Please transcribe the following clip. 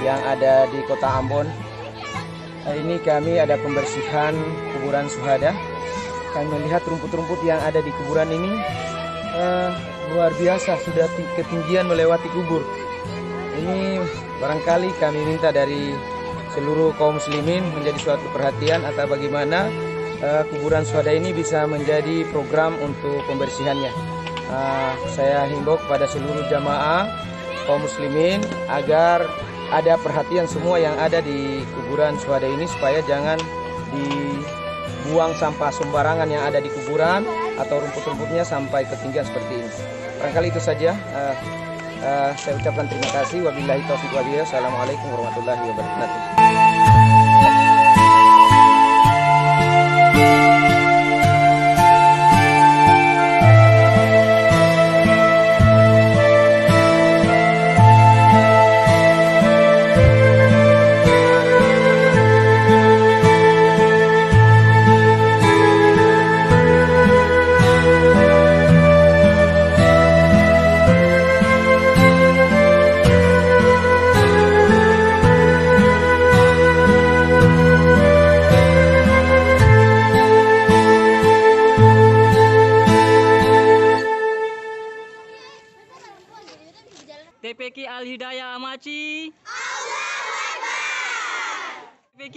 yang ada di Kota Ambon. Hari ini kami ada pembersihan kuburan syuhada. Kami melihat rumput-rumput yang ada di kuburan ini luar biasa, sudah ketinggian melewati kubur. Ini barangkali kami minta dari seluruh kaum muslimin menjadi suatu perhatian atau bagaimana kuburan syuhada ini bisa menjadi program untuk pembersihannya. Saya himbau kepada seluruh jamaah kaum muslimin agar ada perhatian semua yang ada di kuburan syuhada ini supaya jangan dibuang sampah sembarangan yang ada di kuburan atau rumput-rumputnya sampai ketinggian seperti ini. Barangkali itu saja. Saya ucapkan terima kasih. Wabillahi taufiq wal hidayah. Assalamualaikum warahmatullahi wabarakatuh. TPQ Al Hidayah Amaci. TPQ